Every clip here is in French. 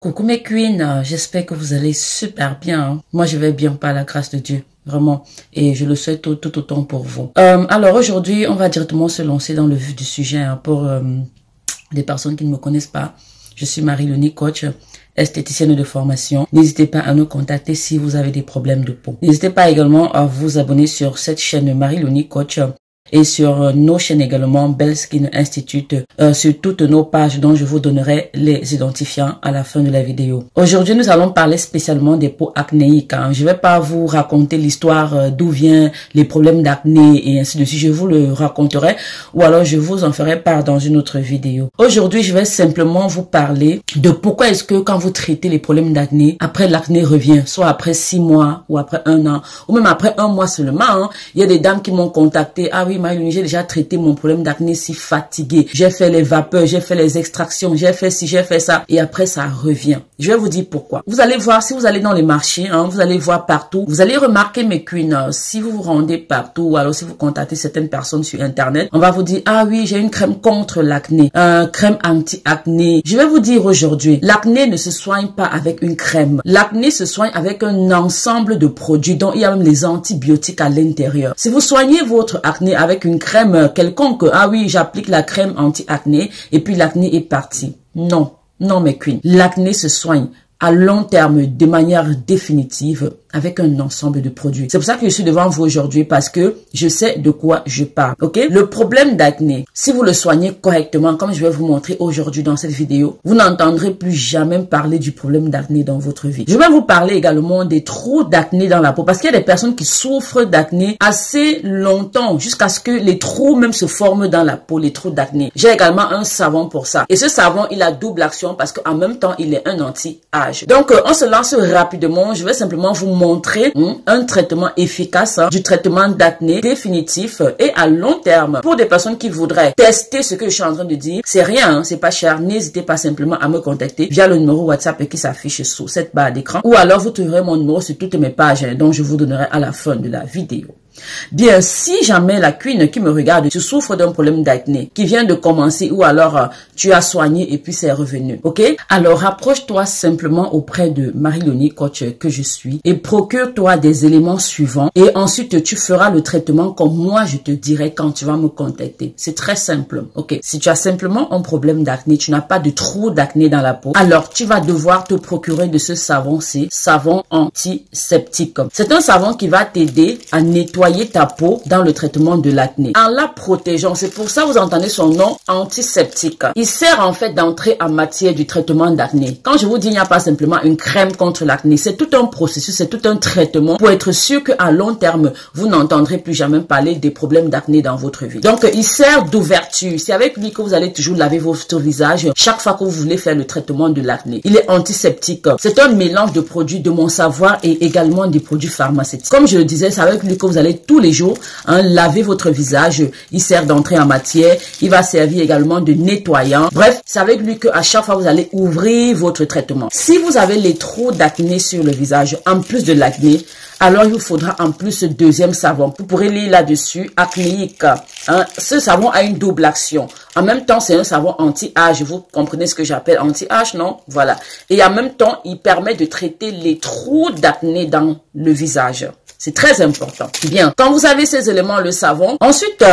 Coucou mes queens, j'espère que vous allez super bien. Hein. Moi, je vais bien par la grâce de Dieu, vraiment. Et je le souhaite tout autant pour vous. Alors aujourd'hui, on va directement se lancer dans le vif du sujet hein, pour les personnes qui ne me connaissent pas. Je suis Marie-Loni, coach, esthéticienne de formation. N'hésitez pas à nous contacter si vous avez des problèmes de peau. N'hésitez pas également à vous abonner sur cette chaîne Marie-Loni, coach. Et sur nos chaînes également, Belle Skin Institute, sur toutes nos pages dont je vous donnerai les identifiants à la fin de la vidéo. Aujourd'hui, nous allons parler spécialement des peaux acnéiques. Hein. Je vais pas vous raconter l'histoire d'où viennent les problèmes d'acné et ainsi de suite. Je vous le raconterai ou alors je vous en ferai part dans une autre vidéo. Aujourd'hui, je vais simplement vous parler de pourquoi est-ce que quand vous traitez les problèmes d'acné, après l'acné revient, soit après 6 mois ou après 1 an ou même après 1 mois seulement. Hein. Il y a des dames qui m'ont contacté. Ah oui, Marie-Loni, j'ai déjà traité mon problème d'acné, si fatiguée. J'ai fait les vapeurs, j'ai fait les extractions, j'ai fait ci, j'ai fait ça. Et après, ça revient. Je vais vous dire pourquoi. Vous allez voir, si vous allez dans les marchés, hein, vous allez voir partout. Vous allez remarquer, mes queens, si vous vous rendez partout, ou alors si vous contactez certaines personnes sur Internet, on va vous dire, ah oui, j'ai une crème contre l'acné, crème anti-acné. Je vais vous dire aujourd'hui, l'acné ne se soigne pas avec une crème. L'acné se soigne avec un ensemble de produits dont il y a même les antibiotiques à l'intérieur. Si vous soignez votre acné avec une crème quelconque, ah oui, j'applique la crème anti-acné et puis l'acné est parti. Non, non mes queens. L'acné se soigne à long terme de manière définitive avec un ensemble de produits. C'est pour ça que je suis devant vous aujourd'hui parce que je sais de quoi je parle, ok? Le problème d'acné, si vous le soignez correctement, comme je vais vous montrer aujourd'hui dans cette vidéo, vous n'entendrez plus jamais parler du problème d'acné dans votre vie. Je vais vous parler également des trous d'acné dans la peau parce qu'il y a des personnes qui souffrent d'acné assez longtemps jusqu'à ce que les trous même se forment dans la peau, les trous d'acné. J'ai également un savon pour ça. Et ce savon, il a double action parce qu'en même temps, il est un anti-âge. Donc, on se lance rapidement. Je vais simplement vous montrer un traitement efficace, du traitement d'acné définitif et à long terme. Pour des personnes qui voudraient tester ce que je suis en train de dire, c'est rien, c'est pas cher. N'hésitez pas simplement à me contacter via le numéro WhatsApp qui s'affiche sous cette barre d'écran ou alors vous trouverez mon numéro sur toutes mes pages dont je vous donnerai à la fin de la vidéo. Bien, si jamais la queen qui me regarde, tu souffres d'un problème d'acné qui vient de commencer ou alors tu as soigné et puis c'est revenu, ok? Alors rapproche-toi simplement auprès de Marie-Loni, coach que je suis et procure-toi des éléments suivants et ensuite tu feras le traitement comme moi je te dirai quand tu vas me contacter. C'est très simple, ok? Si tu as simplement un problème d'acné, tu n'as pas de trou d'acné dans la peau, alors tu vas devoir te procurer de ce savon-ci, savon antiseptique. C'est un savon qui va t'aider à nettoyer ta peau dans le traitement de l'acné en la protégeant. C'est pour ça que vous entendez son nom antiseptique. Il sert en fait d'entrée en matière du traitement d'acné. Quand je vous dis il n'y a pas simplement une crème contre l'acné, c'est tout un processus, c'est tout un traitement pour être sûr qu'à long terme, vous n'entendrez plus jamais parler des problèmes d'acné dans votre vie. Donc, il sert d'ouverture. C'est avec lui que vous allez toujours laver votre visage chaque fois que vous voulez faire le traitement de l'acné. Il est antiseptique. C'est un mélange de produits de mon savoir et également des produits pharmaceutiques. Comme je le disais, c'est avec lui que vous allez tous les jours laver votre visage. Il sert d'entrée en matière. Il va servir également de nettoyant. Bref, c'est avec lui qu'à chaque fois vous allez ouvrir votre traitement. Si vous avez les trous d'acné sur le visage, en plus de l'acné, alors il vous faudra en plus ce deuxième savon. Vous pourrez lire là-dessus, acnéique. Hein? Ce savon a une double action. En même temps, c'est un savon anti-âge. Vous comprenez ce que j'appelle anti-âge, non? Voilà. Et en même temps, il permet de traiter les trous d'acné dans le visage. C'est très important. Bien, quand vous avez ces éléments, le savon, ensuite,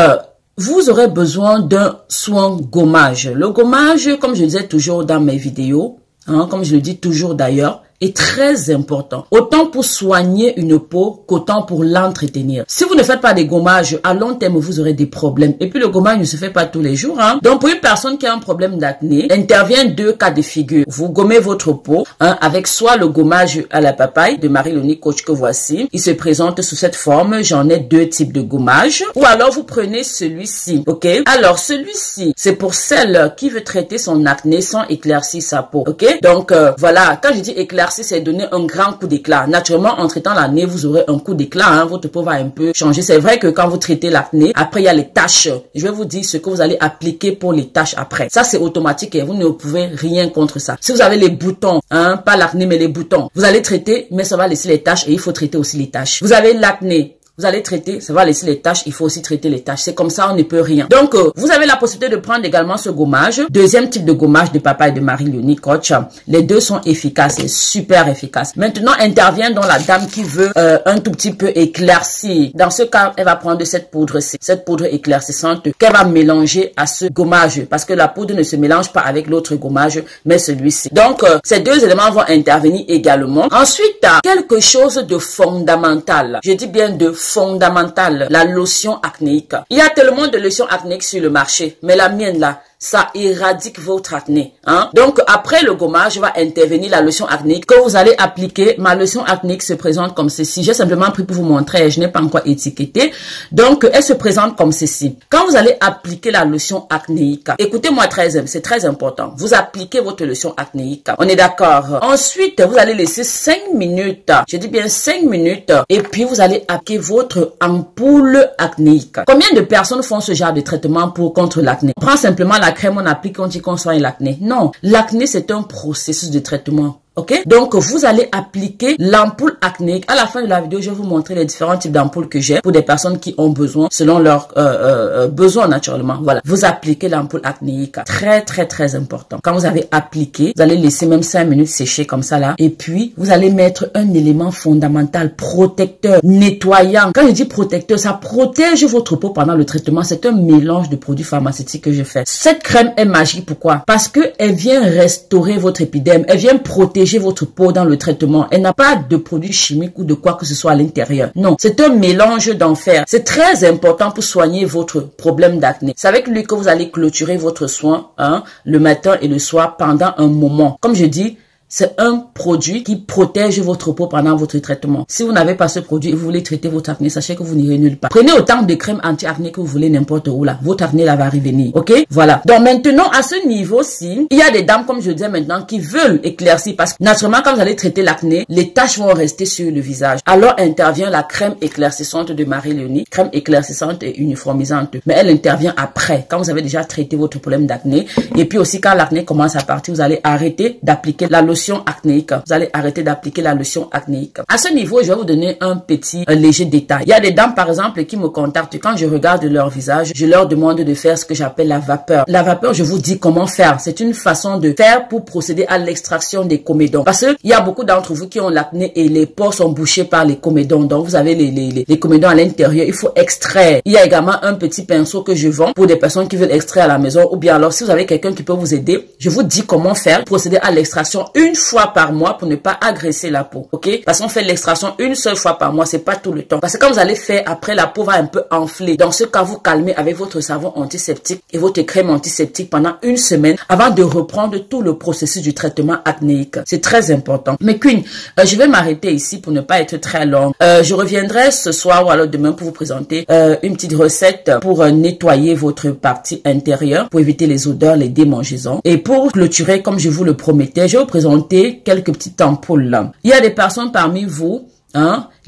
vous aurez besoin d'un soin gommage. Le gommage, comme je disais toujours dans mes vidéos, hein, comme je le dis toujours d'ailleurs, est très important. Autant pour soigner une peau qu'autant pour l'entretenir. Si vous ne faites pas des gommages, à long terme, vous aurez des problèmes. Et puis, le gommage ne se fait pas tous les jours. Hein. Donc, pour une personne qui a un problème d'acné, intervient 2 cas de figure. Vous gommez votre peau avec soit le gommage à la papaye de Marie-Loni, coach que voici. Il se présente sous cette forme. J'en ai 2 types de gommage. Ou alors, vous prenez celui-ci. Ok? Alors, celui-ci, c'est pour celle qui veut traiter son acné sans éclaircir sa peau. Ok? Donc, voilà. Quand je dis éclaircir, c'est donner un grand coup d'éclat. Naturellement, en traitant l'acné, vous aurez un coup d'éclat. Hein, votre peau va un peu changer. C'est vrai que quand vous traitez l'acné, après, il y a les taches. Je vais vous dire ce que vous allez appliquer pour les taches après. Ça, c'est automatique et vous ne pouvez rien contre ça. Si vous avez les boutons, hein, pas l'acné, mais les boutons, vous allez traiter, mais ça va laisser les taches et il faut traiter aussi les taches. Vous avez l'acné. vous allez traiter, ça va laisser les taches, il faut aussi traiter les taches. C'est comme ça, on ne peut rien. Donc, vous avez la possibilité de prendre également ce gommage. Deuxième type de gommage de Papa et de Marie-Léonie Coach. Les deux sont efficaces et super efficaces. Maintenant, intervient dans la dame qui veut un tout petit peu éclaircir. Dans ce cas, elle va prendre cette poudre-ci, cette poudre éclaircissante qu'elle va mélanger à ce gommage parce que la poudre ne se mélange pas avec l'autre gommage, mais celui-ci. Donc, ces deux éléments vont intervenir également. Ensuite, quelque chose de fondamental. Je dis bien de fondamental. La lotion acnéique. Il y a tellement de lotions acnéiques sur le marché, mais la mienne là, ça éradique votre acné. Hein? Donc, après le gommage, va intervenir la lotion acnéique que vous allez appliquer. Ma lotion acnéique se présente comme ceci. J'ai simplement pris pour vous montrer, je n'ai pas encore étiqueté. Donc, elle se présente comme ceci. Quand vous allez appliquer la lotion acnéique, écoutez-moi c'est très important. Vous appliquez votre lotion acnéique. On est d'accord? Ensuite, vous allez laisser 5 minutes. Je dis bien 5 minutes. Et puis, vous allez appliquer votre ampoule acnéique. Combien de personnes font ce genre de traitement contre l'acné? On prend simplement la crème, on applique, on dit qu'on soigne l'acné. Non, l'acné, c'est un processus de traitement. Ok? Donc, vous allez appliquer l'ampoule acnéique. À la fin de la vidéo, je vais vous montrer les différents types d'ampoules que j'ai pour des personnes qui ont besoin, selon leurs besoins naturellement. Voilà. Vous appliquez l'ampoule acnéique. Très, très, très important. Quand vous avez appliqué, vous allez laisser même 5 minutes sécher comme ça là. Et puis, vous allez mettre un élément fondamental, protecteur, nettoyant. Quand je dis protecteur, ça protège votre peau pendant le traitement. C'est un mélange de produits pharmaceutiques que je fais. Cette crème est magique. Pourquoi? Parce que elle vient restaurer votre épiderme. Elle vient protéger votre peau dans le traitement. Elle n'a pas de produits chimiques ou de quoi que ce soit à l'intérieur. Non, c'est un mélange d'enfer. C'est très important pour soigner votre problème d'acné. C'est avec lui que vous allez clôturer votre soin le matin et le soir pendant un moment. Comme je dis, c'est un produit qui protège votre peau pendant votre traitement. Si vous n'avez pas ce produit et vous voulez traiter votre acné, sachez que vous n'irez nulle part. Prenez autant de crème anti-acné que vous voulez n'importe où là. Votre acné là va revenir. Ok? Voilà. Donc maintenant, à ce niveau-ci, il y a des dames, comme je disais maintenant, qui veulent éclaircir parce que naturellement, quand vous allez traiter l'acné, les taches vont rester sur le visage. Alors intervient la crème éclaircissante de Marie-Léonie. Crème éclaircissante et uniformisante. Mais elle intervient après, quand vous avez déjà traité votre problème d'acné. Et puis aussi, quand l'acné commence à partir, vous allez arrêter d'appliquer la lotion acnéique. Vous allez arrêter d'appliquer la lotion acnéique. À ce niveau, je vais vous donner un petit léger détail. Il y a des dames, par exemple, qui me contactent. Quand je regarde leur visage, je leur demande de faire ce que j'appelle la vapeur. La vapeur, je vous dis comment faire. C'est une façon de faire pour procéder à l'extraction des comédons. Parce qu'il y a beaucoup d'entre vous qui ont l'acné et les pores sont bouchés par les comédons. Donc, vous avez les comédons à l'intérieur. Il faut extraire. Il y a également un petit pinceau que je vends pour des personnes qui veulent extraire à la maison. Ou bien alors, si vous avez quelqu'un qui peut vous aider, je vous dis comment faire, procéder à l'extraction une fois par mois pour ne pas agresser la peau, ok? Parce qu'on fait l'extraction une seule fois par mois, c'est pas tout le temps. Parce que quand vous allez faire, après la peau va un peu enfler. Dans ce cas, vous calmez avec votre savon antiseptique et votre crème antiseptique pendant une semaine avant de reprendre tout le processus du traitement acnéique. C'est très important. Mais Queen, je vais m'arrêter ici pour ne pas être très long. Je reviendrai ce soir ou alors demain pour vous présenter une petite recette pour nettoyer votre partie intérieure, pour éviter les odeurs, les démangeaisons. Et pour clôturer, comme je vous le promettais, je vais vous présenter quelques petites ampoules là. Il y a des personnes parmi vous,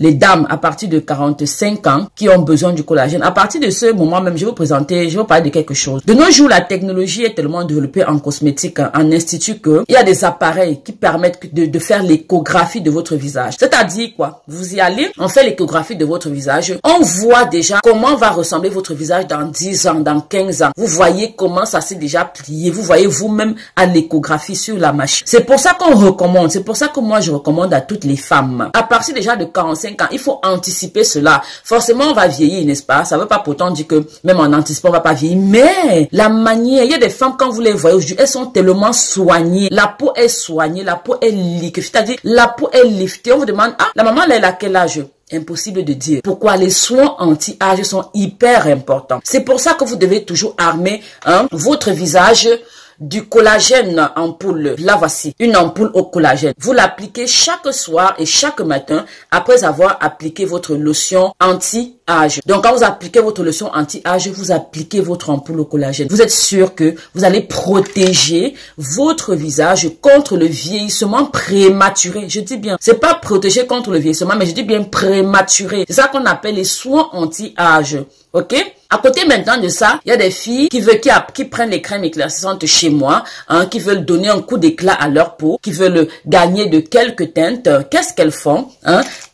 les dames à partir de 45 ans qui ont besoin du collagène. À partir de ce moment même, je vais vous parler de quelque chose. De nos jours, la technologie est tellement développée en cosmétique, en institut, que il y a des appareils qui permettent de faire l'échographie de votre visage. C'est-à-dire quoi? Vous y allez, on fait l'échographie de votre visage. On voit déjà comment va ressembler votre visage dans 10 ans, dans 15 ans. Vous voyez comment ça s'est déjà plié. Vous voyez vous-même à l'échographie sur la machine. C'est pour ça qu'on recommande. C'est pour ça que moi, je recommande à toutes les femmes. À partir déjà de 45 ans, il faut anticiper cela. Forcément, on va vieillir, n'est-ce pas? Ça ne veut pas pourtant dire que même en anticipant, on va pas vieillir. Mais la manière, il y a des femmes, quand vous les voyez aujourd'hui, elles sont tellement soignées. La peau est soignée, la peau est liquide. C'est-à-dire, la peau est liftée. On vous demande, la maman, elle a quel âge? Impossible de dire. Pourquoi? Les soins anti-âge sont hyper importants. C'est pour ça que vous devez toujours armer votre visage du collagène ampoule. La voici, une ampoule au collagène. Vous l'appliquez chaque soir et chaque matin après avoir appliqué votre lotion anti anti-âge. Donc, quand vous appliquez votre lotion anti-âge, vous appliquez votre ampoule au collagène. Vous êtes sûr que vous allez protéger votre visage contre le vieillissement prématuré. Je dis bien, c'est pas protéger contre le vieillissement, mais je dis bien prématuré. C'est ça qu'on appelle les soins anti-âge. Ok? À côté maintenant de ça, il y a des filles qui prennent les crèmes éclaircissantes chez moi, qui veulent donner un coup d'éclat à leur peau, qui veulent gagner de quelques teintes. Qu'est-ce qu'elles font?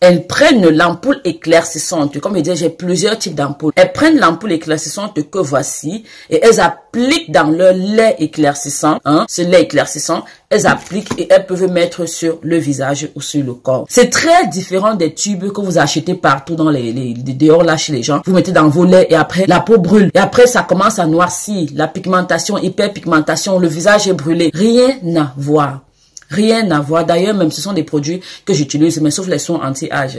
Elles prennent l'ampoule éclaircissante. Comme je disais, j'ai plusieurs types d'ampoules. Elles prennent l'ampoule éclaircissante que voici et elles appliquent dans leur lait éclaircissant. Ce lait éclaircissant, elles appliquent et elles peuvent mettre sur le visage ou sur le corps. C'est très différent des tubes que vous achetez partout dans dehors là chez les gens. Vous mettez dans vos laits et après la peau brûle. Et après ça commence à noircir. La pigmentation, hyperpigmentation, le visage est brûlé. Rien à voir. Rien à voir. D'ailleurs, même ce sont des produits que j'utilise, mais sauf les soins anti-âge.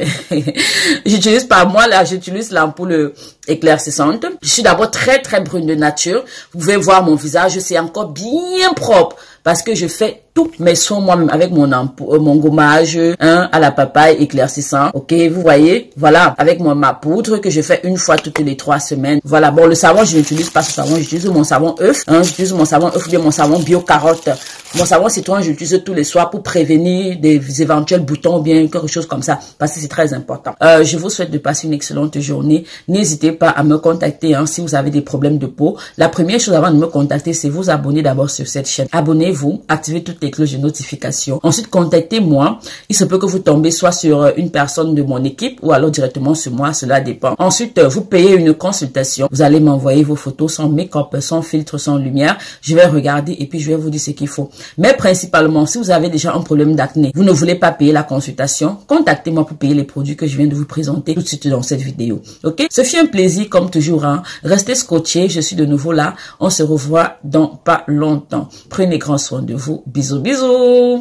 J'utilise pas moi là, j'utilise l'ampoule éclaircissante. Je suis d'abord très brune de nature. Vous pouvez voir mon visage, c'est encore bien propre parce que je fais tous mes soins moi-même avec mon gommage à la papaye éclaircissant. Ok, vous voyez, voilà, avec ma poudre que je fais une fois toutes les 3 semaines. Voilà, bon, le savon, je n'utilise pas ce savon, j'utilise mon savon œuf. J'utilise mon savon œuf ou bien mon savon bio carotte. Mon savon citron, j'utilise tous les soirs pour prévenir des éventuels boutons ou bien quelque chose comme ça, parce que c'est très important. Je vous souhaite de passer une excellente journée. N'hésitez pas à me contacter si vous avez des problèmes de peau. La première chose avant de me contacter, c'est vous abonner d'abord sur cette chaîne. Abonnez-vous, activez toutes les cloches de notification. Ensuite, contactez-moi. Il se peut que vous tombez soit sur une personne de mon équipe ou alors directement sur moi, cela dépend. Ensuite, vous payez une consultation. Vous allez m'envoyer vos photos sans make-up, sans filtre, sans lumière. Je vais regarder et puis je vais vous dire ce qu'il faut. Mais principalement, si vous avez déjà un problème d'acné, vous ne voulez pas payer la consultation, contactez-moi pour payer les produits que je viens de vous présenter tout de suite dans cette vidéo. Ok? Ce fut un plaisir comme toujours. Restez scotchés, je suis de nouveau là. On se revoit dans pas longtemps. Prenez grand soin de vous. Bisous, bisous.